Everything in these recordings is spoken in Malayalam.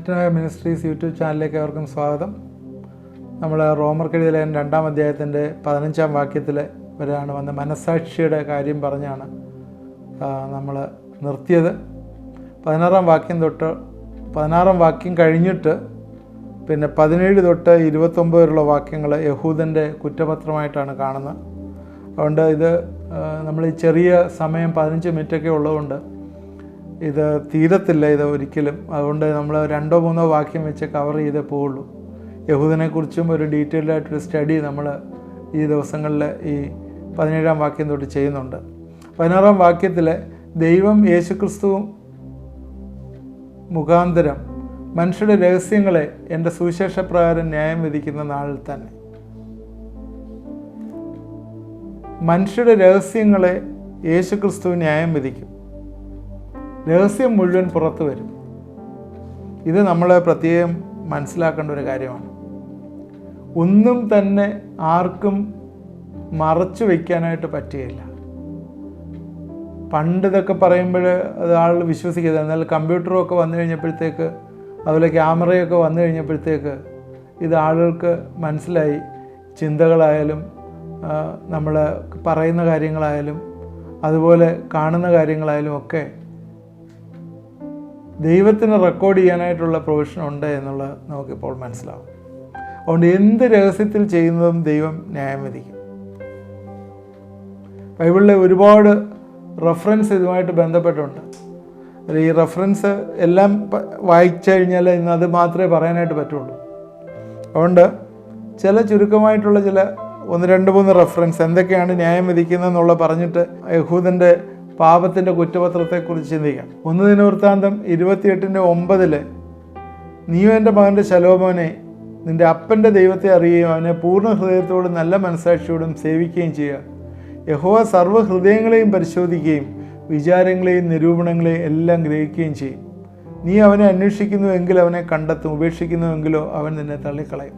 മെറ്റനോയ മിനിസ്ട്രീസ് യൂട്യൂബ് ചാനലിലേക്ക് അവർക്കും സ്വാഗതം. നമ്മൾ റോമർക്കെഴുതിയ ലേഖനം 2-ാം അധ്യായത്തിൻ്റെ 15-ാം വാക്യത്തിൽ വരെയാണ് വന്ന് മനസ്സാക്ഷിയുടെ കാര്യം പറഞ്ഞാണ് നമ്മൾ നിർത്തിയത്. 16-ാം വാക്യം കഴിഞ്ഞിട്ട് പിന്നെ 17 തൊട്ട് 29 വരെയുള്ള വാക്യങ്ങൾ യഹൂദൻ്റെ കുറ്റപത്രമായിട്ടാണ് കാണുന്നത്. അതുകൊണ്ട് ഇത് നമ്മൾ ഈ ചെറിയ സമയം 15 മിനിറ്റൊക്കെ ഉള്ളതുകൊണ്ട് ഇത് തീരത്തില്ല ഇത് ഒരിക്കലും. അതുകൊണ്ട് നമ്മൾ 2-3 വാക്യം വെച്ച് കവർ ചെയ്തേ പോവുള്ളൂ. യഹൂദനെക്കുറിച്ചും ഒരു ഡീറ്റെയിൽഡ് ആയിട്ടൊരു സ്റ്റഡി നമ്മൾ ഈ ദിവസങ്ങളിൽ ഈ 17-ാം വാക്യം തൊട്ട് ചെയ്യുന്നുണ്ട്. 16-ാം വാക്യത്തിൽ ദൈവം യേശുക്രിസ്തു മുഖാന്തരം മനുഷ്യരുടെ രഹസ്യങ്ങളെ എൻ്റെ സുവിശേഷപ്രകാരം ന്യായം വിധിക്കുന്ന നാളിൽ തന്നെ. മനുഷ്യരുടെ രഹസ്യങ്ങളെ യേശുക്രിസ്തു ന്യായം വിധിക്കും. രഹസ്യം മുഴുവൻ പുറത്തു വരും. ഇത് നമ്മൾ പ്രത്യേകം മനസ്സിലാക്കേണ്ട ഒരു കാര്യമാണ്. ഒന്നും തന്നെ ആർക്കും മറച്ചു വയ്ക്കാനായിട്ട് പറ്റുകയില്ല. പണ്ട് ഇതൊക്കെ പറയുമ്പോൾ അത് ആളുകൾ വിശ്വസിക്കരുത്. എന്നാൽ കമ്പ്യൂട്ടറും ഒക്കെ വന്നു കഴിഞ്ഞപ്പോഴത്തേക്ക്, അതുപോലെ ക്യാമറയൊക്കെ വന്നു കഴിഞ്ഞപ്പോഴത്തേക്ക് ഇത് ആളുകൾക്ക് മനസ്സിലായി. ചിന്തകളായാലും നമ്മൾ പറയുന്ന കാര്യങ്ങളായാലും അതുപോലെ കാണുന്ന കാര്യങ്ങളായാലും ഒക്കെ ദൈവത്തിന് റെക്കോർഡ് ചെയ്യാനായിട്ടുള്ള പ്രൊവിഷൻ ഉണ്ട് എന്നുള്ളത് നമുക്കിപ്പോൾ മനസ്സിലാവും. അതുകൊണ്ട് എന്ത് രഹസ്യത്തിൽ ചെയ്യുന്നതും ദൈവം ന്യായം വിധിക്കും. ബൈബിളിലെ ഒരുപാട് റെഫറൻസ് ഇതുമായിട്ട് ബന്ധപ്പെട്ടുണ്ട്. ഈ റെഫറൻസ് എല്ലാം വായിച്ചു കഴിഞ്ഞാൽ ഇന്ന് അത് മാത്രമേ പറയാനായിട്ട് പറ്റുള്ളൂ. അതുകൊണ്ട് ചില ചുരുക്കമായിട്ടുള്ള ചില 1-2-3 റെഫറൻസ് എന്തൊക്കെയാണ് ന്യായം വിധിക്കുന്നതെന്നുള്ള പറഞ്ഞിട്ട് യഹൂദൻ്റെ പാപത്തിൻ്റെ കുറ്റപത്രത്തെക്കുറിച്ച് ചിന്തിക്കാം. 1 ദിനവൃത്താന്തം 28:9 നീയോ എൻ്റെ മകൻ്റെ ശലോമോനെ നിൻ്റെ അപ്പൻ്റെ ദൈവത്തെ അറിയുകയും അവനെ പൂർണ്ണ ഹൃദയത്തോടും നല്ല മനസ്സാക്ഷിയോടും സേവിക്കുകയും ചെയ്യുക. യഹോവ സർവ്വഹൃദയങ്ങളെയും പരിശോധിക്കുകയും വിചാരങ്ങളെയും നിരൂപണങ്ങളെയും എല്ലാം ഗ്രഹിക്കുകയും ചെയ്യും. നീ അവനെ അന്വേഷിക്കുന്നുവെങ്കിൽ അവനെ കണ്ടെത്തും, ഉപേക്ഷിക്കുന്നുവെങ്കിലോ അവൻ നിന്നെ തള്ളിക്കളയും.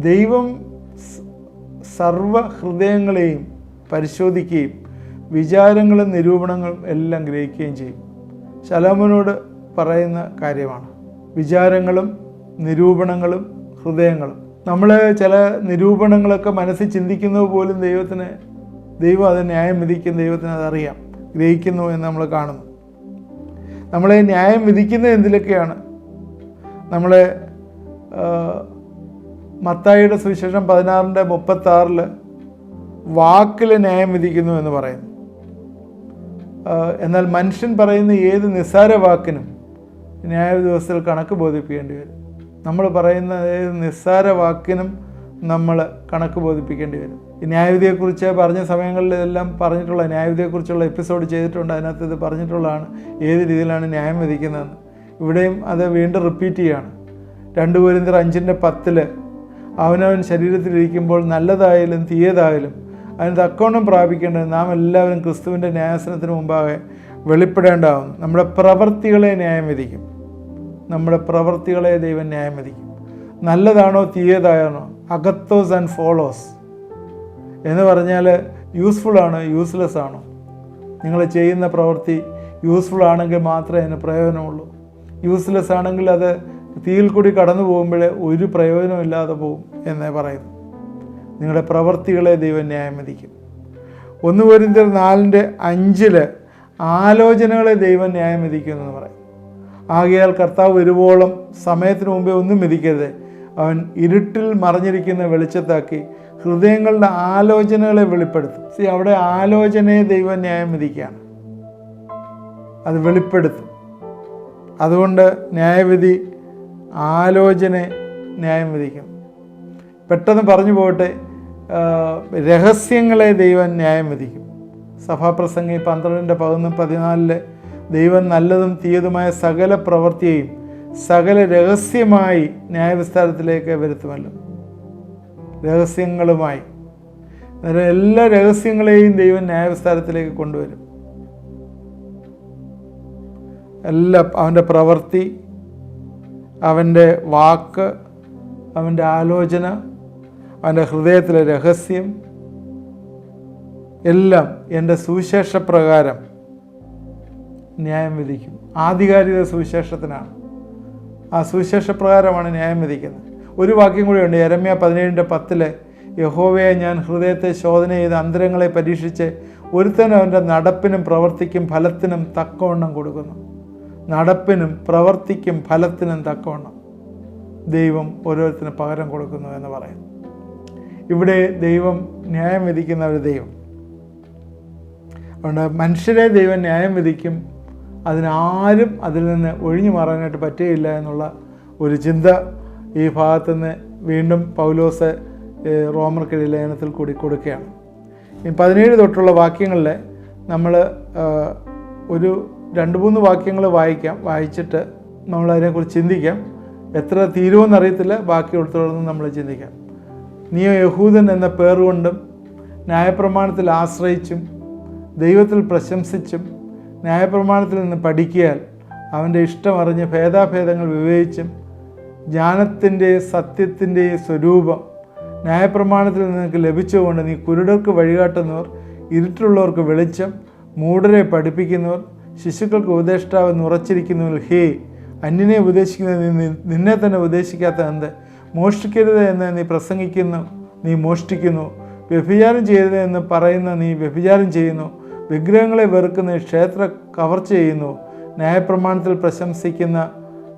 ദൈവം സർവ്വഹൃദയങ്ങളെയും പരിശോധിക്കുകയും വിചാരങ്ങളും നിരൂപണങ്ങളും എല്ലാം ഗ്രഹിക്കുകയും ചെയ്യും. ശലോമോനോട് പറയുന്ന കാര്യമാണ് വിചാരങ്ങളും നിരൂപണങ്ങളും ഹൃദയങ്ങളും. നമ്മൾ ചില നിരൂപണങ്ങളൊക്കെ മനസ്സിൽ ചിന്തിക്കുന്നത് പോലും ദൈവം അത് ന്യായം വിധിക്കും. ദൈവത്തിന് അതറിയാം, ഗ്രഹിക്കുന്നു എന്ന് നമ്മൾ കാണുന്നു. നമ്മളെ ന്യായം വിധിക്കുന്നത് എന്തിലൊക്കെയാണ്? നമ്മളെ മത്തായിയുടെ സുവിശേഷം 16:36 വാക്കിൽ ന്യായം വിധിക്കുന്നു എന്ന് പറയുന്നു. എന്നാൽ മനുഷ്യൻ പറയുന്ന ഏത് നിസ്സാര വാക്കിനും ന്യായ ദിവസത്തിൽ കണക്ക് ബോധിപ്പിക്കേണ്ടി വരും. നമ്മൾ പറയുന്ന ഏത് നിസ്സാര വാക്കിനും നമ്മൾ കണക്ക് ബോധിപ്പിക്കേണ്ടി വരും. ഈ ന്യായവിധിയെക്കുറിച്ച് പറഞ്ഞ സമയങ്ങളിൽ ഇതെല്ലാം പറഞ്ഞിട്ടുള്ള ന്യായവിധിയെക്കുറിച്ചുള്ള എപ്പിസോഡ് ചെയ്തിട്ടുണ്ട്. അതിനകത്ത് ഇത് പറഞ്ഞിട്ടുള്ളതാണ് ഏത് രീതിയിലാണ് ന്യായം വിധിക്കുന്നതെന്ന്. ഇവിടെയും അത് വീണ്ടും റിപ്പീറ്റ് ചെയ്യുകയാണ്. 2 കൊരിന്ത്യർ 5:10 അവനവൻ ശരീരത്തിലിരിക്കുമ്പോൾ നല്ലതായാലും തീയതായാലും അതിന് തക്കവണ്ണം പ്രാപിക്കേണ്ടത് നാം എല്ലാവരും ക്രിസ്തുവിൻ്റെ ന്യായാസനത്തിന് മുമ്പാകെ വെളിപ്പെടേണ്ടതാകുന്നു. നമ്മുടെ പ്രവൃത്തികളെ ന്യായം വിധിക്കും. നമ്മുടെ പ്രവൃത്തികളെ ദൈവം ന്യായം വിധിക്കും. നല്ലതാണോ തീയതാണോ, അഗത്തോസ് ആൻഡ് ഫോളോസ് എന്ന് പറഞ്ഞാൽ യൂസ്ഫുൾ ആണോ യൂസ്ലെസ് ആണോ. നിങ്ങൾ ചെയ്യുന്ന പ്രവൃത്തി യൂസ്ഫുൾ ആണെങ്കിൽ മാത്രമേ അതിന് പ്രയോജനമുള്ളൂ. യൂസ്ലെസ് ആണെങ്കിൽ അത് തീയിൽ കൂടി കടന്നു പോകുമ്പോഴേ ഒരു പ്രയോജനമില്ലാതെ പോകും എന്നേ പറയുന്നു. നിങ്ങളുടെ പ്രവൃത്തികളെ ദൈവം ന്യായം വിധിക്കും. 1 കൊരിന്ത്യർ 4:5 ആലോചനകളെ ദൈവം ന്യായം വിധിക്കുമെന്ന് പറയും. ആകയാൽ കർത്താവ് വരുവോളം സമയത്തിന് മുമ്പേ ഒന്നും വിധിക്കരുത്. അവൻ ഇരുട്ടിൽ മറഞ്ഞിരിക്കുന്ന വെളിച്ചത്താക്കി ഹൃദയങ്ങളുടെ ആലോചനകളെ വെളിപ്പെടുത്തും. അവിടെ ആലോചനയെ ദൈവം ന്യായം വിധിക്കുകയാണ്, അത് വെളിപ്പെടുത്തും. അതുകൊണ്ട് ന്യായവിധി ആലോചന ന്യായം വിധിക്കും. പെട്ടെന്ന് പറഞ്ഞു പോകട്ടെ, രഹസ്യങ്ങളെ ദൈവം ന്യായം വിധിക്കും. സഭാപ്രസംഗി 12:14 ദൈവം നല്ലതും തീയതുമായ സകല പ്രവൃത്തിയെയും സകല രഹസ്യമായി ന്യായവിസ്താരത്തിലേക്ക് വരുത്തുമല്ലോ. രഹസ്യങ്ങളുമായി എല്ലാ രഹസ്യങ്ങളെയും ദൈവം ന്യായവിസ്താരത്തിലേക്ക് കൊണ്ടുവരും. എല്ലാം അവൻ്റെ പ്രവൃത്തി, അവൻ്റെ വാക്ക്, അവൻ്റെ ആലോചന, അവൻ്റെ ഹൃദയത്തിലെ രഹസ്യം എല്ലാം എൻ്റെ സുവിശേഷപ്രകാരം ന്യായം വിധിക്കും. ആധികാരിക സുവിശേഷത്തിനാണ്. ആ സുവിശേഷപ്രകാരമാണ് ന്യായം വിധിക്കുന്നത്. ഒരു വാക്യം കൂടിയുണ്ട്, യെരമ്യാ 17:10, യഹോവയെ ഞാൻ ഹൃദയത്തെ ശോധന ചെയ്ത് അന്തരങ്ങളെ പരീക്ഷിച്ച് ഒരുത്തനും അവൻ്റെ നടപ്പിനും പ്രവൃത്തിക്കും ഫലത്തിനും തക്കവണ്ണം കൊടുക്കുന്നു. നടപ്പിനും പ്രവൃത്തിക്കും ഫലത്തിനും തക്കവണ്ണം ദൈവം ഓരോരുത്തരും പകരം കൊടുക്കുന്നു എന്ന് പറയുന്നു. ഇവിടെ ദൈവം ന്യായം വിധിക്കുന്ന ഒരു ദൈവം. അതുകൊണ്ട് മനുഷ്യരെ ദൈവം ന്യായം വിധിക്കും, അതിനാരും അതിൽ നിന്ന് ഒഴിഞ്ഞു മാറാനായിട്ട് പറ്റുകയില്ല എന്നുള്ള ഒരു ചിന്ത ഈ ഭാഗത്തുനിന്ന് വീണ്ടും പൗലോസ് റോമർക്കെഴുതിയ ലേഖനത്തിൽ കൂടി കൊടുക്കുകയാണ്. ഈ 17 തൊട്ടുള്ള വാക്യങ്ങളിൽ നമ്മൾ ഒരു 2-3 വാക്യങ്ങൾ വായിച്ചിട്ട് നമ്മളതിനെക്കുറിച്ച് ചിന്തിക്കാം. എത്ര തീരുമെന്നറിയത്തില്ല, ബാക്കി തുടർന്ന് നമ്മൾ ചിന്തിക്കാം. നീ യഹൂദൻ എന്ന പേറുകൊണ്ടും ന്യായപ്രമാണത്തിൽ ആശ്രയിച്ചും ദൈവത്തിൽ പ്രശംസിച്ചും ന്യായപ്രമാണത്തിൽ നിന്ന് പഠിക്കിയാൽ അവൻ്റെ ഇഷ്ടമറിഞ്ഞ് ഭേദാഭേദങ്ങൾ വിവേചിച്ചും ജ്ഞാനത്തിൻ്റെ സത്യത്തിൻ്റെ സ്വരൂപം ന്യായപ്രമാണത്തിൽ നിനക്ക് ലഭിച്ചുകൊണ്ട് നീ കുരുടർക്ക് വഴികാട്ടുന്നവർ, ഇരുട്ടിലുള്ളവർക്ക് വെളിച്ചം, മൂഢരെ പഠിപ്പിക്കുന്നവർ, ശിശുക്കൾക്ക് ഉപദേഷ്ടാവെന്ന് ഉറച്ചിരിക്കുന്നവർ, ഹേ അന്യനെ ഉപദേശിക്കുന്നത് നിന്നെ തന്നെ ഉപദേശിക്കാത്ത എന്ത്? മോഷ്ടിക്കരുത് എന്ന് നീ പ്രസംഗിക്കുന്നു, നീ മോഷ്ടിക്കുന്നു. വ്യഭിചാരം ചെയ്യരുത് എന്ന് പറയുന്ന നീ വ്യഭിചാരം ചെയ്യുന്നു. വിഗ്രഹങ്ങളെ വെറുക്കുന്ന ക്ഷേത്ര കവർച്ച ചെയ്യുന്നു. ന്യായപ്രമാണത്തിൽ പ്രശംസിക്കുന്ന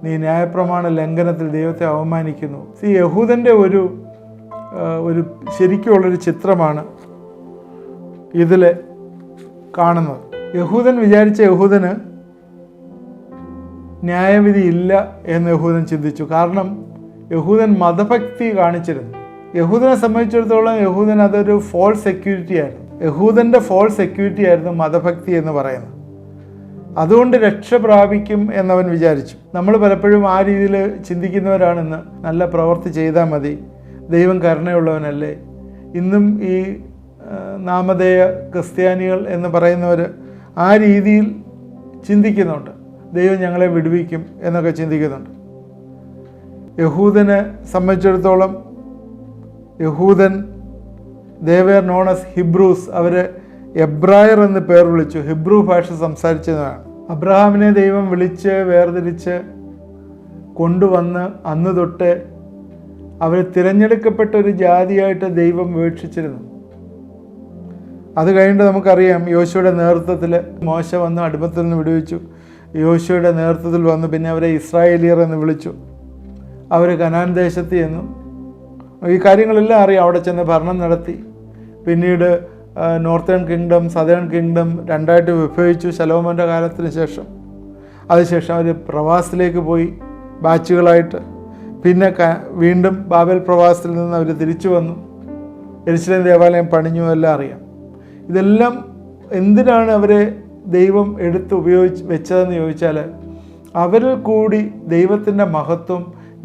നീ ന്യായപ്രമാണ ലംഘനത്തിൽ ദൈവത്തെ അവമാനിക്കുന്നു. യഹൂദൻ്റെ ഒരു ശരിക്കുള്ളൊരു ചിത്രമാണ് ഇതിൽ കാണുന്നത്. യഹൂദൻ വിചാരിച്ച യഹൂദന് ന്യായവിധി ഇല്ല എന്ന് യഹൂദൻ ചിന്തിച്ചു. കാരണം യഹൂദൻ മതഭക്തി കാണിച്ചിരുന്നു. യഹൂദനെ സംബന്ധിച്ചിടത്തോളം യഹൂദൻ അതൊരു ഫോൾസ് സെക്യൂരിറ്റി ആയിരുന്നു. യഹൂദൻ്റെ ഫോൾസ് സെക്യൂരിറ്റി ആയിരുന്നു മതഭക്തി എന്ന് പറയുന്നത്. അതുകൊണ്ട് രക്ഷ പ്രാപിക്കും എന്നവൻ വിചാരിച്ചു. നമ്മൾ പലപ്പോഴും ആ രീതിയിൽ ചിന്തിക്കുന്നവരാണെന്ന്. നല്ല പ്രവൃത്തി ചെയ്താൽ മതി, ദൈവം കരുണയുള്ളവനല്ലേ. ഇന്നും ഈ നാമധേയ ക്രിസ്ത്യാനികൾ എന്ന് പറയുന്നവർ ആ രീതിയിൽ ചിന്തിക്കുന്നുണ്ട്. ദൈവം ഞങ്ങളെ വിടുവിക്കും എന്നൊക്കെ ചിന്തിക്കുന്നുണ്ട്. യഹൂദനെ സംബന്ധിച്ചിടത്തോളം യഹൂദൻ ദേവേർ നോൺ ആസ് ഹിബ്രൂസ്, അവർ എബ്രായർ എന്ന് പേർ വിളിച്ചു. ഹിബ്രു ഭാഷ സംസാരിച്ചതാണ്. അബ്രഹാമിനെ ദൈവം വിളിച്ച് വേർതിരിച്ച് കൊണ്ടുവന്ന് അന്ന് തൊട്ട് അവർ തിരഞ്ഞെടുക്കപ്പെട്ട ഒരു ജാതിയായിട്ട് ദൈവം വീക്ഷിച്ചിരുന്നു. അത് കഴിഞ്ഞിട്ട് നമുക്കറിയാം, യോശുവയുടെ നേതൃത്വത്തിൽ മോശ വന്ന് അടിമത്തിൽ നിന്ന് വിടുവിച്ചു. യോശുവയുടെ നേതൃത്വത്തിൽ വന്നു. പിന്നെ അവരെ ഇസ്രായേലിയർ എന്ന് വിളിച്ചു. അവർ കനാൻ ദേശത്ത് ചെന്നു. ഈ കാര്യങ്ങളെല്ലാം അറിയാം. അവിടെ ചെന്ന് ഭരണം നടത്തി. പിന്നീട് നോർത്തേൺ കിങ്ഡം, സദേൺ കിങ്ഡം രണ്ടായിട്ട് വിഭജിച്ചു ശലോമോൻ്റെ കാലത്തിന് ശേഷം. അതിനുശേഷം അവർ പ്രവാസത്തിലേക്ക് പോയി ബാച്ചുകളായിട്ട്. പിന്നെ വീണ്ടും ബാബേൽ പ്രവാസത്തിൽ നിന്ന് അവർ തിരിച്ചു വന്നു. യെരുശലേം ദേവാലയം പണിഞ്ഞു, എല്ലാം അറിയാം. ഇതെല്ലാം എന്തിനാണ് അവരെ ദൈവം വെച്ചതെന്ന് ചോദിച്ചാൽ, അവരിൽ കൂടി ദൈവത്തിൻ്റെ മഹത്വം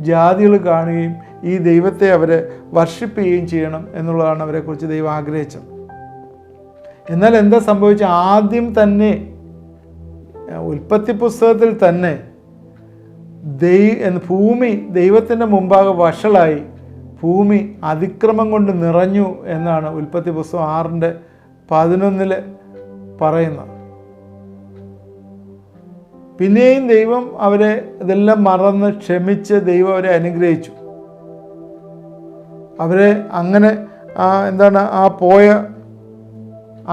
ജാതികൾ കാണുകയും ഈ ദൈവത്തെ അവരെ വർഷിപ്പ് ചെയ്യുകയും ചെയ്യണം എന്നുള്ളതാണ് അവരെക്കുറിച്ച് ദൈവം ആഗ്രഹിച്ചത്. എന്നാൽ എന്താ സംഭവിച്ചത്? ആദ്യം തന്നെ ഉൽപ്പത്തി പുസ്തകത്തിൽ തന്നെ ഭൂമി ദൈവത്തിൻ്റെ മുമ്പാകെ വഷളായി, ഭൂമി അതിക്രമം കൊണ്ട് നിറഞ്ഞു എന്നാണ് ഉൽപ്പത്തി പുസ്തകം 6:11 പറയുന്നത്. പിന്നെയും ദൈവം അവരെ ഇതെല്ലാം മറന്ന് ക്ഷമിച്ച് ദൈവം അവരെ അനുഗ്രഹിച്ചു. അവരെ അങ്ങനെ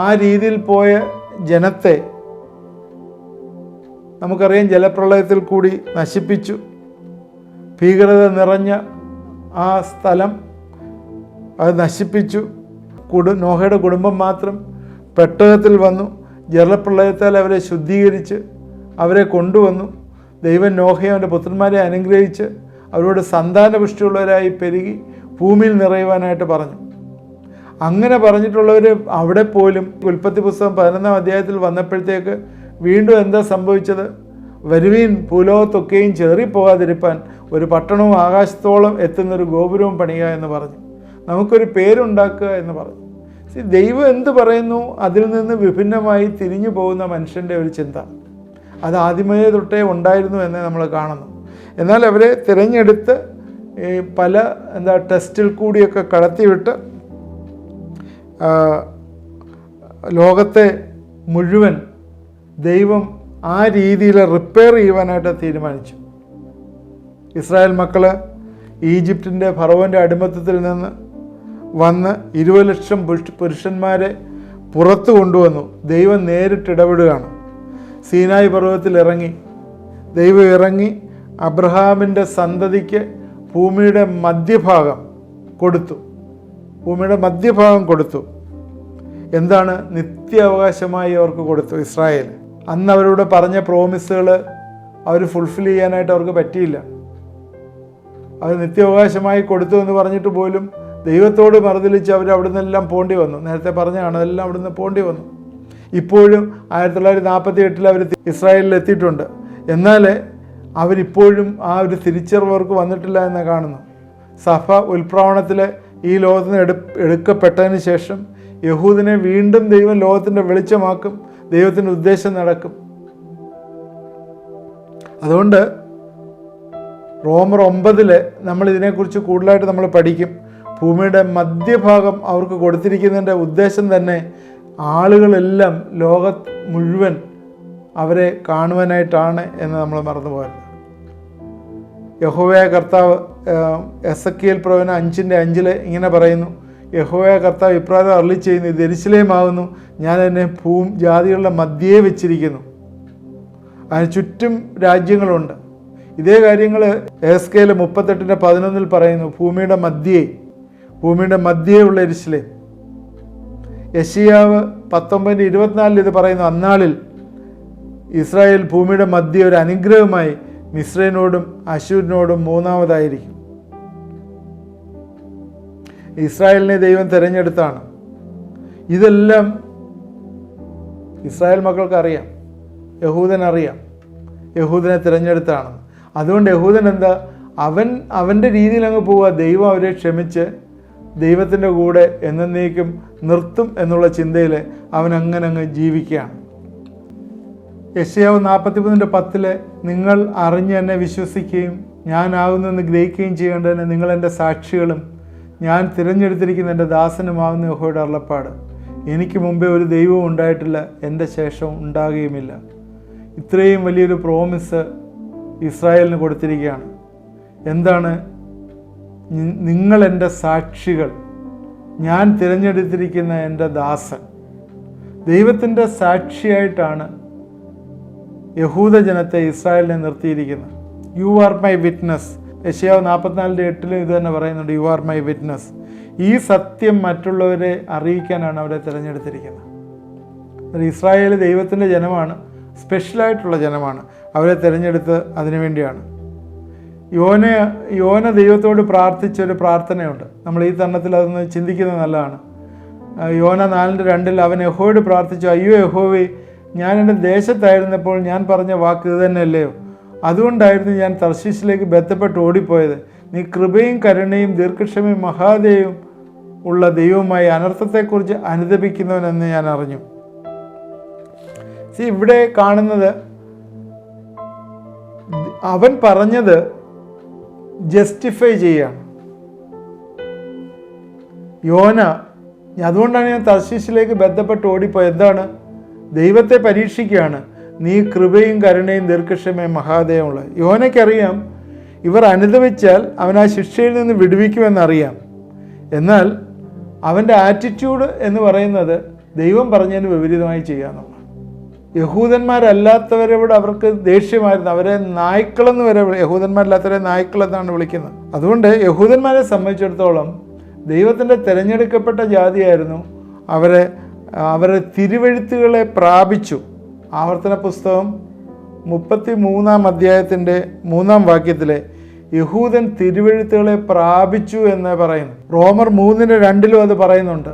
ആ രീതിയിൽ പോയ ജനത്തെ നമുക്കറിയാം ജലപ്രളയത്തിൽ കൂടി നശിപ്പിച്ചു. ഭീകരത നിറഞ്ഞ ആ സ്ഥലം അത് നശിപ്പിച്ചു. നോഹയുടെ കുടുംബം മാത്രം പെട്ടകത്തിൽ വന്നു. ജലപ്രളയത്താൽ അവരെ ശുദ്ധീകരിച്ച് അവരെ കൊണ്ടുവന്നു. ദൈവം നോഹയെ അവൻ്റെ പുത്രന്മാരെ അനുഗ്രഹിച്ച് അവരോട് സന്താനപുഷ്ടിയുള്ളവരായി പെരുകി ഭൂമിയിൽ നിറയുവാനായിട്ട് പറഞ്ഞു. അങ്ങനെ പറഞ്ഞിട്ടുള്ളവർ അവിടെ പോലും ഉൽപ്പത്തി പുസ്തകം 11-ാം അധ്യായത്തിൽ വന്നപ്പോഴത്തേക്ക് വീണ്ടും എന്താ സംഭവിച്ചത്? വരുവീൻ ഭൂലോകത്തൊക്കെയും ചേറിപ്പോകാതിരിപ്പാൻ ഒരു പട്ടണവും ആകാശത്തോളം എത്തുന്നൊരു ഗോപുരവും പണിയുക എന്ന് പറഞ്ഞു. നമുക്കൊരു പേരുണ്ടാക്കുക എന്ന് പറഞ്ഞു. ദൈവം എന്ത് പറയുന്നു അതിൽ നിന്ന് വിഭിന്നമായി തിരിഞ്ഞു പോകുന്ന മനുഷ്യൻ്റെ ഒരു ചിന്ത അത് ആദ്യമേ തൊട്ടേ ഉണ്ടായിരുന്നു എന്ന് നമ്മൾ കാണുന്നു. എന്നാൽ അവരെ തിരഞ്ഞെടുത്ത് പല ടെസ്റ്റിൽ കൂടിയൊക്കെ കടത്തിവിട്ട് ലോകത്തെ മുഴുവൻ ദൈവം ആ രീതിയിൽ റിപ്പയർ ചെയ്യുവാനായിട്ട് തീരുമാനിച്ചു. ഇസ്രായേൽ മക്കൾ ഈജിപ്തിൻ്റെ ഫറവോൻ്റെ അടിമത്തത്തിൽ നിന്ന് വന്ന് 20 ലക്ഷം പുരുഷന്മാരെ പുറത്തു കൊണ്ടുവന്നു. ദൈവം നേരിട്ട് ഇടപെടുകയാണ്. സീനായി പർവ്വതത്തിൽ ദൈവം ഇറങ്ങി അബ്രഹാമിൻ്റെ സന്തതിക്ക് ഭൂമിയുടെ മധ്യഭാഗം കൊടുത്തു. എന്താണ്? നിത്യാവകാശമായി അവർക്ക് കൊടുത്തു. ഇസ്രായേൽ അന്ന് അവരോട് പറഞ്ഞ പ്രോമിസുകൾ അവർ ഫുൾഫിൽ ചെയ്യാനായിട്ട് അവർക്ക് പറ്റിയില്ല. അവർ നിത്യാവകാശമായി കൊടുത്തു എന്ന് പറഞ്ഞിട്ട് പോലും ദൈവത്തോട് മറുതലിച്ച് അവർ അവിടെ നിന്നെല്ലാം പോണ്ടി വന്നു. നേരത്തെ പറഞ്ഞതാണ്, അതെല്ലാം അവിടെ നിന്ന് പോണ്ടി വന്നു. ഇപ്പോഴും 1948 അവർ ഇസ്രായേലിൽ എത്തിയിട്ടുണ്ട്. എന്നാൽ അവരിപ്പോഴും ആ ഒരു തിരിച്ചറിവ് അവർക്ക് വന്നിട്ടില്ല എന്ന് കാണുന്നു. സഭ ഉൽപ്രാവണത്തിൽ ഈ ലോകത്ത് നിന്ന് എടുക്കപ്പെട്ടതിന് ശേഷം യഹൂദിനെ വീണ്ടും ദൈവം ലോകത്തിൻ്റെ വെളിച്ചമാക്കും. ദൈവത്തിൻ്റെ ഉദ്ദേശം നടക്കും. അതുകൊണ്ട് റോമർ 9 നമ്മൾ ഇതിനെക്കുറിച്ച് കൂടുതലായിട്ട് നമ്മൾ പഠിക്കും. ഭൂമിയുടെ മധ്യഭാഗം അവർക്ക് കൊടുത്തിരിക്കുന്നതിൻ്റെ ഉദ്ദേശം തന്നെ ആളുകളെല്ലാം മുഴുവൻ അവരെ കാണുവാനായിട്ടാണ് എന്ന് നമ്മൾ മറന്നു പോകരുത്. യഹോവയായ കർത്താവ് എസെക്കിയേൽ പ്രവചനം 5:5 ഇങ്ങനെ പറയുന്നു, യഹോവയായ കർത്താവ് ഇപ്രകാരം അരുളിച്ചെയ്യുന്നു, ഇത് യെരൂശലേമാകുന്നു, ഞാൻ എന്നെ ജാതികളുടെ മധ്യേ വെച്ചിരിക്കുന്നു. അതിന് ചുറ്റും രാജ്യങ്ങളുണ്ട്. ഇതേ കാര്യങ്ങൾ എസ്കേൽ 38:11 പറയുന്നു, ഭൂമിയുടെ മധ്യേ ഉള്ള യെരൂശലേം. യെശയ്യാവ് 19:24 ഇത് പറയുന്നു, അന്നാളിൽ ഇസ്രായേൽ ഭൂമിയുടെ മധ്യേ ഒരു അനുഗ്രഹമായി മിസ്രൈനോടും അശൂരിനോടും മൂന്നാമതായിരിക്കും. ഇസ്രായേലിനെ ദൈവം തിരഞ്ഞെടുത്താണ്. ഇതെല്ലാം ഇസ്രായേൽ മക്കൾക്ക് അറിയാം, യഹൂദനറിയാം യഹൂദനെ തിരഞ്ഞെടുത്താണ്. അതുകൊണ്ട് യഹൂദൻ എന്താ, അവൻ്റെ രീതിയിൽ അങ്ങ് പോവുക. ദൈവം അവരെ ക്ഷമിച്ച് ദൈവത്തിൻ്റെ കൂടെ എന്നേക്കും നിർത്തും എന്നുള്ള ചിന്തയിൽ അവൻ അങ്ങ് ജീവിക്കുകയാണ്. യെശയ്യാവ് 43:10 നിങ്ങൾ അറിഞ്ഞ് എന്നെ വിശ്വസിക്കുകയും ഞാനാകുന്നുവെന്ന് ഗ്രഹിക്കുകയും ചെയ്യേണ്ടതിന് നിങ്ങൾ എൻ്റെ സാക്ഷികളും ഞാൻ തിരഞ്ഞെടുത്തിരിക്കുന്ന എൻ്റെ ദാസനുമാകുന്ന യഹോവയുടെ അരുളപ്പാട്. എനിക്ക് മുമ്പേ ഒരു ദൈവവും ഉണ്ടായിട്ടില്ല, എൻ്റെ ശേഷം ഉണ്ടാകുകയുമില്ല. ഇത്രയും വലിയൊരു പ്രോമിസ് ഇസ്രായേലിന് കൊടുത്തിരിക്കുകയാണ്. എന്താണ്? നിങ്ങൾ എൻ്റെ സാക്ഷികൾ, ഞാൻ തിരഞ്ഞെടുത്തിരിക്കുന്ന എൻ്റെ ദാസൻ. ദൈവത്തിൻ്റെ സാക്ഷിയായിട്ടാണ് യഹൂദജനത്തെ ഇസ്രായേലിനെ നിർത്തിയിരിക്കുന്നത്. You are my witness. യെശയ്യാവ് 44:8 ഇത് തന്നെ പറയുന്നുണ്ട്, യു ആർ മൈ വിറ്റ്നസ്. ഈ സത്യം മറ്റുള്ളവരെ അറിയിക്കാനാണ് അവരെ തിരഞ്ഞെടുത്തിരിക്കുന്നത്. ഇസ്രായേൽ ദൈവത്തിൻ്റെ ജനമാണ്, സ്പെഷ്യലായിട്ടുള്ള ജനമാണ്. അവരെ തിരഞ്ഞെടുത്ത് അതിനു വേണ്ടിയാണ്. യോന ദൈവത്തോട് പ്രാർത്ഥിച്ചൊരു പ്രാർത്ഥനയുണ്ട്. നമ്മൾ ഈ തരണത്തിൽ അതൊന്ന് ചിന്തിക്കുന്നത് നല്ലതാണ്. യോന 4:2 അവൻ യഹോവയോട് പ്രാർത്ഥിച്ചു, അയ്യോ യഹോവേ, ഞാൻ എൻ്റെ ദേശത്തായിരുന്നപ്പോൾ ഞാൻ പറഞ്ഞ വാക്ക് ഇത് തന്നെയല്ലയോ? അതുകൊണ്ടായിരുന്നു ഞാൻ തർശീശിലേക്ക് ബന്ധപ്പെട്ട് ഓടിപ്പോയത്. നീ കൃപയും കരുണയും ദീർഘക്ഷമയും മഹാദയവും ഉള്ള ദൈവമായി അനർത്ഥത്തെക്കുറിച്ച് അനുതപിക്കുന്നവനെന്ന് ഞാൻ അറിഞ്ഞു. ഇവിടെ കാണുന്നത് അവൻ പറഞ്ഞത് ജസ്റ്റിഫൈ ചെയ്യാണ്. യോന, അതുകൊണ്ടാണ് ഞാൻ തർശീശിലേക്ക് ബന്ധപ്പെട്ട് ഓടിപ്പോയത്. എന്താണ്? ദൈവത്തെ പരീക്ഷിക്കുകയാണ്. നീ കൃപയും കരുണയും ദീർഘക്ഷമയും മഹാദയമുള്ള. യോനയ്ക്കറിയാം ഇവർ അനുദപിച്ചാൽ അവൻ ആ ശിക്ഷയിൽ നിന്ന് വിടുവിക്കുമെന്നറിയാം. എന്നാൽ അവൻ്റെ ആറ്റിറ്റ്യൂഡ് എന്ന് പറയുന്നത് ദൈവം പറഞ്ഞതിന് വിപരീതമായി ചെയ്യാമെന്നുള്ളതാണ്. യഹൂദന്മാരല്ലാത്തവരോട് അവർക്ക് ദേഷ്യമായിരുന്നു. അവരെ നായ്ക്കളെന്ന് വരെ, യഹൂദന്മാരല്ലാത്തവരെ നായ്ക്കളെന്നാണ് വിളിക്കുന്നത്. അതുകൊണ്ട് യഹൂദന്മാരെ സംബന്ധിച്ചിടത്തോളം ദൈവത്തിൻ്റെ തിരഞ്ഞെടുക്കപ്പെട്ട ജാതിയായിരുന്നു. അവരെ തിരുവെഴുത്തുകളെ പ്രാപിച്ചു. ആവർത്തന പുസ്തകം 33 3 യഹൂദൻ തിരുവെഴുത്തുകളെ പ്രാപിച്ചു എന്ന് പറയുന്നു. റോമർ 3:2 അത് പറയുന്നുണ്ട്.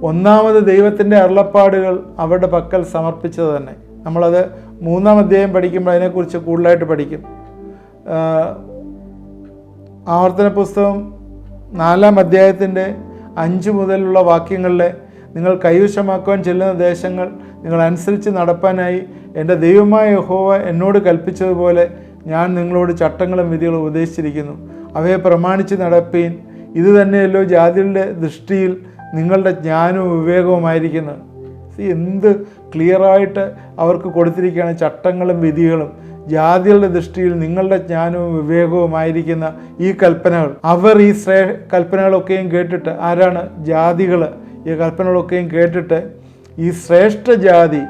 ഒന്നാമത് ദൈവത്തിൻ്റെ അരുളപ്പാടുകൾ അവരുടെ പക്കൽ സമർപ്പിച്ചത് തന്നെ. നമ്മളത് 3 പഠിക്കുമ്പോൾ അതിനെക്കുറിച്ച് കൂടുതലായിട്ട് പഠിക്കും. ആവർത്തന പുസ്തകം 4 5 മുതലുള്ള വാക്യങ്ങളിലെ നിങ്ങൾ കൈവശമാക്കുവാൻ ചെല്ലുന്ന ദേശങ്ങൾ നിങ്ങൾ അനുസരിച്ച് നടപ്പാനായി എൻ്റെ ദൈവമായ യഹോവ എന്നോട് കൽപ്പിച്ചതുപോലെ ഞാൻ നിങ്ങളോട് ചട്ടങ്ങളും വിധികളും ഉപദേശിച്ചിരിക്കുന്നു. അവയെ പ്രമാണിച്ച് നടപ്പീൻ. ഇത് തന്നെയല്ലോ ജാതികളുടെ ദൃഷ്ടിയിൽ നിങ്ങളുടെ ജ്ഞാനവും വിവേകവുമായിരിക്കുന്നത്. എന്ത് ക്ലിയറായിട്ട് അവർക്ക് കൊടുത്തിരിക്കുകയാണ് ചട്ടങ്ങളും വിധികളും. ജാതികളുടെ ദൃഷ്ടിയിൽ നിങ്ങളുടെ ജ്ഞാനവും വിവേകവുമായിരിക്കുന്ന ഈ കൽപ്പനകൾ, അവർ ഈ കൽപ്പനകളൊക്കെയും കേട്ടിട്ട്, ആരാണ്? ജാതികൾ ഈ കൽപ്പനകളൊക്കെയും കേട്ടിട്ട് ഈ ശ്രേഷ്ഠ ജാതി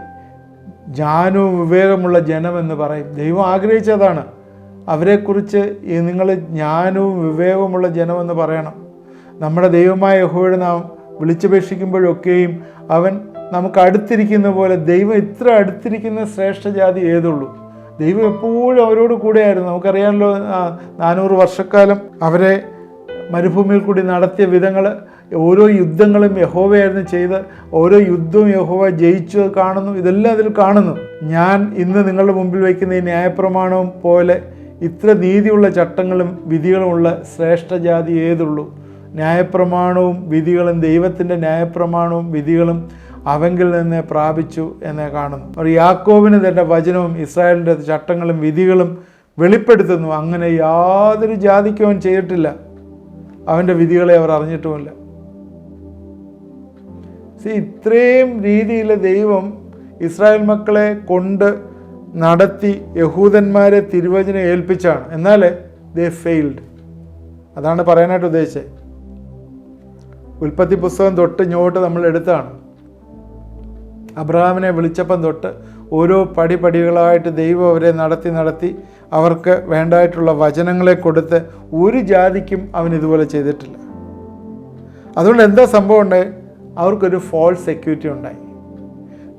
ജ്ഞാനവും വിവേകമുള്ള ജനമെന്ന് പറയും. ദൈവം ആഗ്രഹിച്ചതാണ്. അവരെക്കുറിച്ച് നിങ്ങൾ ജ്ഞാനവും വിവേകവുമുള്ള ജനമെന്ന് പറയണം. നമ്മുടെ ദൈവമായ യഹോവയെ നാം വിളിച്ചപേക്ഷിക്കുമ്പോഴൊക്കെയും അവൻ നമുക്ക് അടുത്തിരിക്കുന്ന പോലെ, ദൈവം ഇത്ര അടുത്തിരിക്കുന്ന ശ്രേഷ്ഠ ജാതി ഏതുള്ളൂ? ദൈവം എപ്പോഴും അവരോട് കൂടെയായിരുന്നു. നമുക്കറിയാമല്ലോ, 400 വർഷക്കാലം അവരെ മരുഭൂമിയിൽ കൂടി നടത്തിയ വിധങ്ങൾ, ഓരോ യുദ്ധങ്ങളും യഹോവയായിരുന്നു ചെയ്ത്, ഓരോ യുദ്ധവും യഹോവ ജയിച്ചു കാണുന്നു. ഇതെല്ലാം അതിൽ കാണുന്നു. ഞാൻ ഇന്ന് നിങ്ങളുടെ മുമ്പിൽ വയ്ക്കുന്ന ഈ ന്യായപ്രമാണവും പോലെ ഇത്ര നീതിയുള്ള ചട്ടങ്ങളും വിധികളും ഉള്ള ശ്രേഷ്ഠ ജാതി ഏതുള്ളൂ? ന്യായപ്രമാണവും വിധികളും, ദൈവത്തിൻ്റെ ന്യായപ്രമാണവും വിധികളും അവങ്കിൽ നിന്ന് പ്രാപിച്ചു എന്ന് കാണുന്നു. അവർ യാക്കോബിന് തൻ്റെ വചനവും ഇസ്രായേലിൻ്റെ ചട്ടങ്ങളും വിധികളും വെളിപ്പെടുത്തുന്നു. അങ്ങനെ യാതൊരു ജാതിക്കും അവൻ ചെയ്തിട്ടില്ല. അവൻ്റെ വിധികളെ അവർ അറിഞ്ഞിട്ടുമില്ല. ഇത്രയും രീതിയിൽ ദൈവം ഇസ്രായേൽ മക്കളെ കൊണ്ട് നടത്തി യഹൂദന്മാരെ തിരുവചനം ഏൽപ്പിച്ചാണ്. എന്നാൽ ദേ ഫെയിൽഡ്. അതാണ് പറയാനായിട്ട് ഉദ്ദേശിച്ചത്. ഉൽപ്പത്തി പുസ്തകം തൊട്ട് ഇങ്ങോട്ട് നമ്മൾ എടുത്താണ്. അബ്രഹാമിനെ വിളിച്ചപ്പം തൊട്ട് ഓരോ പടിപടികളായിട്ട് ദൈവം അവരെ നടത്തി അവർക്ക് വേണ്ടതായിട്ടുള്ള വചനങ്ങളെ കൊടുത്ത് ഒരു ജാതിക്കും അവൻ ഇതുപോലെ ചെയ്തിട്ടില്ല. അതുകൊണ്ട് എന്താ സംഭവം ഉണ്ടായി? അവർക്കൊരു ഫോൾസ് സെക്യൂരിറ്റി ഉണ്ടായി.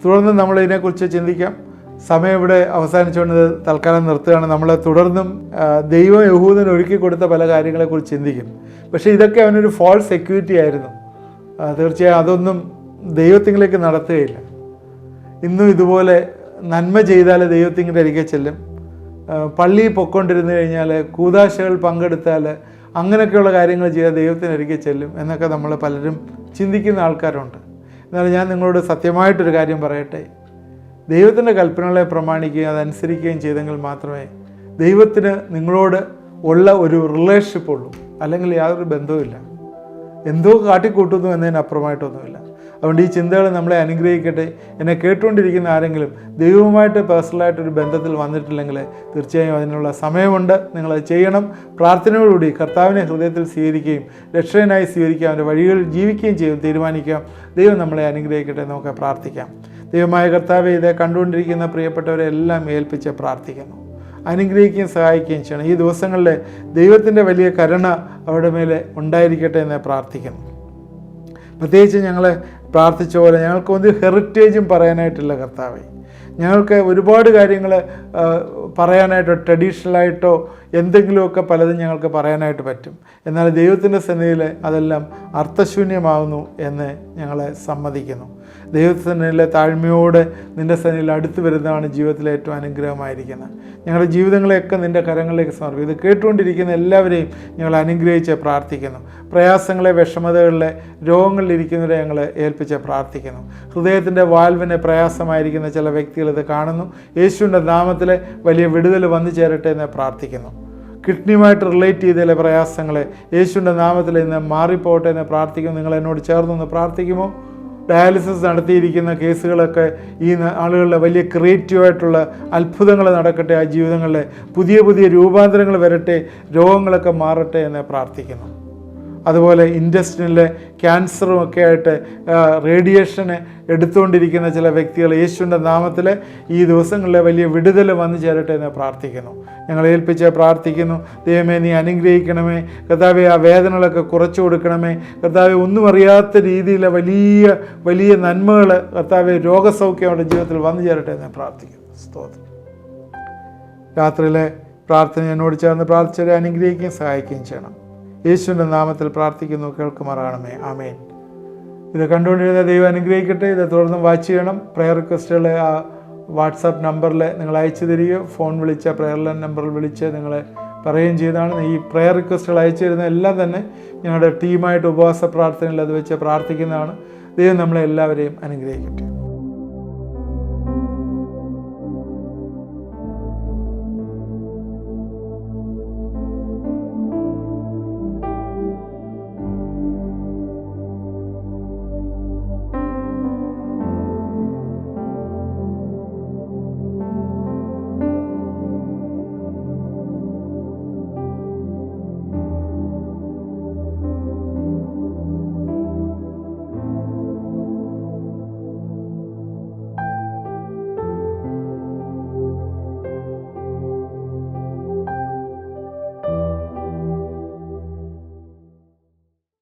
തുടർന്ന് നമ്മൾ ഇതിനെക്കുറിച്ച് ചിന്തിക്കാം. സമയം ഇവിടെ അവസാനിച്ചുകൊണ്ട് തൽക്കാലം നിർത്തുകയാണ്. നമ്മൾ തുടർന്നും ദൈവം യഹൂദന് ഒരുക്കി കൊടുത്ത പല കാര്യങ്ങളെക്കുറിച്ച് ചിന്തിക്കും. പക്ഷേ ഇതൊക്കെ അവനൊരു ഫോൾസ് സെക്യൂരിറ്റി ആയിരുന്നു. തീർച്ചയായും അതൊന്നും ദൈവത്തിങ്കിലേക്ക് നടത്തുകയില്ല. ഇന്നും ഇതുപോലെ നന്മ ചെയ്താൽ ദൈവത്തിൻ്റെ അരികെ ചെല്ലും. പള്ളിയിൽ പൊയ്ക്കൊണ്ടിരുന്നു കഴിഞ്ഞാൽ, കൂദാശകൾ പങ്കെടുത്താൽ, അങ്ങനെയൊക്കെയുള്ള കാര്യങ്ങൾ ചെയ്താൽ ദൈവത്തിനരികെ ചെല്ലും എന്നൊക്കെ നമ്മൾ പലരും ചിന്തിക്കുന്ന ആൾക്കാരുണ്ട്. എന്നാൽ ഞാൻ നിങ്ങളോട് സത്യമായിട്ടൊരു കാര്യം പറയട്ടെ. ദൈവത്തിൻ്റെ കൽപ്പനകളെ പ്രമാണിക്കുകയും അതനുസരിക്കുകയും ചെയ്തെങ്കിൽ മാത്രമേ ദൈവത്തിന് നിങ്ങളോട് ഉള്ള ഒരു റിലേഷൻഷിപ്പ് ഉള്ളൂ. അല്ലെങ്കിൽ യാതൊരു ബന്ധവുമില്ല. എന്തോ കാട്ടിക്കൂട്ടുന്നു എന്നതിനപ്പുറമായിട്ടൊന്നുമില്ല. അതുകൊണ്ട് ഈ ചിന്തകൾ നമ്മളെ അനുഗ്രഹിക്കട്ടെ. എന്നെ കേട്ടുകൊണ്ടിരിക്കുന്ന ആരെങ്കിലും ദൈവവുമായിട്ട് പേഴ്സണലായിട്ടൊരു ബന്ധത്തിൽ വന്നിട്ടില്ലെങ്കിൽ തീർച്ചയായും അതിനുള്ള സമയമുണ്ട്. നിങ്ങളത് ചെയ്യണം. പ്രാർത്ഥനയോടുകൂടി കർത്താവിനെ ഹൃദയത്തിൽ സ്വീകരിക്കുകയും രക്ഷകനായി സ്വീകരിക്കുക, അവൻ്റെ വഴികളിൽ ജീവിക്കുകയും ചെയ്യും തീരുമാനിക്കാം. ദൈവം നമ്മളെ അനുഗ്രഹിക്കട്ടെ. നമുക്ക് പ്രാർത്ഥിക്കാം. ദൈവമായ കർത്താവെ, ഇത് കണ്ടുകൊണ്ടിരിക്കുന്ന പ്രിയപ്പെട്ടവരെ എല്ലാം ഏൽപ്പിച്ച് പ്രാർത്ഥിക്കുന്നു. അനുഗ്രഹിക്കുകയും സഹായിക്കുകയും ചെയ്യണം. ഈ ദിവസങ്ങളിൽ ദൈവത്തിൻ്റെ വലിയ കരുണ അവരുടെ മേലെ ഉണ്ടായിരിക്കട്ടെ എന്ന് പ്രാർത്ഥിക്കുന്നു. പ്രത്യേകിച്ച് ഞങ്ങൾ പ്രാർത്ഥിച്ച പോലെ ഞങ്ങൾക്കൊരു ഹെറിറ്റേജും പറയാനായിട്ടില്ല കർത്താവേ. ഞങ്ങൾക്ക് ഒരുപാട് കാര്യങ്ങൾ പറയാനായിട്ടോ ട്രഡീഷണലായിട്ടോ എന്തെങ്കിലുമൊക്കെ പലതും ഞങ്ങൾക്ക് പറയാനായിട്ട് പറ്റും. എന്നാൽ ദൈവത്തിൻ്റെ സന്നിധിയിൽ അതെല്ലാം അർത്ഥശൂന്യമാകുന്നു എന്ന് ഞങ്ങളെ സമ്മതിക്കുന്നു. ദൈവത്തിൻ്റെ താഴ്മയോടെ നിൻ്റെ സന്നിധിയിൽ അടുത്ത് വരുന്നതാണ് ജീവിതത്തിലെ ഏറ്റവും അനുഗ്രഹമായിരിക്കുന്നത്. ഞങ്ങളുടെ ജീവിതങ്ങളെയൊക്കെ നിൻ്റെ കരങ്ങളിലേക്ക് സമർപ്പിക്കും. ഇത് കേട്ടുകൊണ്ടിരിക്കുന്ന എല്ലാവരെയും ഞങ്ങൾ അനുഗ്രഹിച്ച് പ്രാർത്ഥിക്കുന്നു. പ്രയാസങ്ങളെ, വിഷമതകളിലെ, രോഗങ്ങളിലിരിക്കുന്നവരെ ഞങ്ങൾ ഏൽപ്പിച്ച് പ്രാർത്ഥിക്കുന്നു. ഹൃദയത്തിൻ്റെ വാൽവിന് പ്രയാസമായിരിക്കുന്ന ചില വ്യക്തികൾ ഇത് കാണുന്നു. യേശുവിൻ്റെ നാമത്തിൽ വലിയ വിടുതൽ വന്നു ചേരട്ടെ എന്ന് പ്രാർത്ഥിക്കുന്നു. കിഡ്നിയുമായിട്ട് റിലേറ്റ് ചെയ്ത പ്രയാസങ്ങളെ യേശുവിൻ്റെ നാമത്തിൽ ഇന്ന് മാറിപ്പോട്ടെ എന്ന് പ്രാർത്ഥിക്കുന്നു. നിങ്ങൾ എന്നോട് ചേർന്നൊന്ന് പ്രാർത്ഥിക്കുമോ? ഡയാലിസിസ് നടത്തിയിരിക്കുന്ന കേസുകളൊക്കെ ഈ ആളുകളുടെ വലിയ ക്രിയേറ്റീവായിട്ടുള്ള അത്ഭുതങ്ങൾ നടക്കട്ടെ. ആ ജീവിതങ്ങളിലെ പുതിയ പുതിയ രൂപാന്തരങ്ങൾ വരട്ടെ. രോഗങ്ങളൊക്കെ മാറട്ടെ എന്ന് പ്രാർത്ഥിക്കുന്നു. അതുപോലെ ഇൻഡസ്ട്രിയിലെ ക്യാൻസറും ഒക്കെ ആയിട്ട് റേഡിയേഷന് എടുത്തുകൊണ്ടിരിക്കുന്ന ചില വ്യക്തികൾ യേശുവിൻ്റെ നാമത്തിൽ ഈ ദിവസങ്ങളിലെ വലിയ വിടുതൽ വന്നു ചേരട്ടെ എന്ന് പ്രാർത്ഥിക്കുന്നു. ഞങ്ങൾ ഏൽപ്പിച്ച് പ്രാർത്ഥിക്കുന്നു. ദൈവമേ, നീ അനുഗ്രഹിക്കണമേ. കർത്താവെ, ആ വേദനകളൊക്കെ കുറച്ചു കൊടുക്കണമേ. കർത്താവെ, ഒന്നും അറിയാത്ത രീതിയിലെ വലിയ വലിയ നന്മകൾ കർത്താവെ, രോഗസൗഖ്യം അവരുടെ ജീവിതത്തിൽ വന്നു ചേരട്ടെ എന്ന് പ്രാർത്ഥിക്കുന്നു. സ്തോത്രം. രാത്രിയിലെ പ്രാർത്ഥന എന്നോട് ചേർന്ന് പ്രാർത്ഥിച്ചവരെ അനുഗ്രഹിക്കുകയും സഹായിക്കുകയും ചെയ്യണം. യേശുവിൻ്റെ നാമത്തിൽ പ്രാർത്ഥിക്കുന്നു, കേൾക്കുമാറാകണമേ. ആമേൻ. ഇത് കണ്ടുകൊണ്ടിരുന്ന ദൈവം അനുഗ്രഹിക്കട്ടെ. ഇത് തുടർന്ന് വാച്ച് ചെയ്യണം. പ്രയർ റിക്വസ്റ്റുകൾ ആ വാട്സാപ്പ് നമ്പറിൽ നിങ്ങൾ അയച്ചു തരികയോ ഫോൺ വിളിച്ച പ്രയർ ലൈൻ നമ്പറിൽ വിളിച്ച് നിങ്ങൾ പറയുകയും ചെയ്താണ്. ഈ പ്രയർ റിക്വസ്റ്റുകൾ അയച്ചു തരുന്ന എല്ലാം തന്നെ ഞങ്ങളുടെ ടീമായിട്ട് ഉപവാസ പ്രാർത്ഥനയിൽ അത് വെച്ച് പ്രാർത്ഥിക്കുന്നതാണ്. ദൈവം നമ്മളെ എല്ലാവരെയും അനുഗ്രഹിക്കട്ടെ.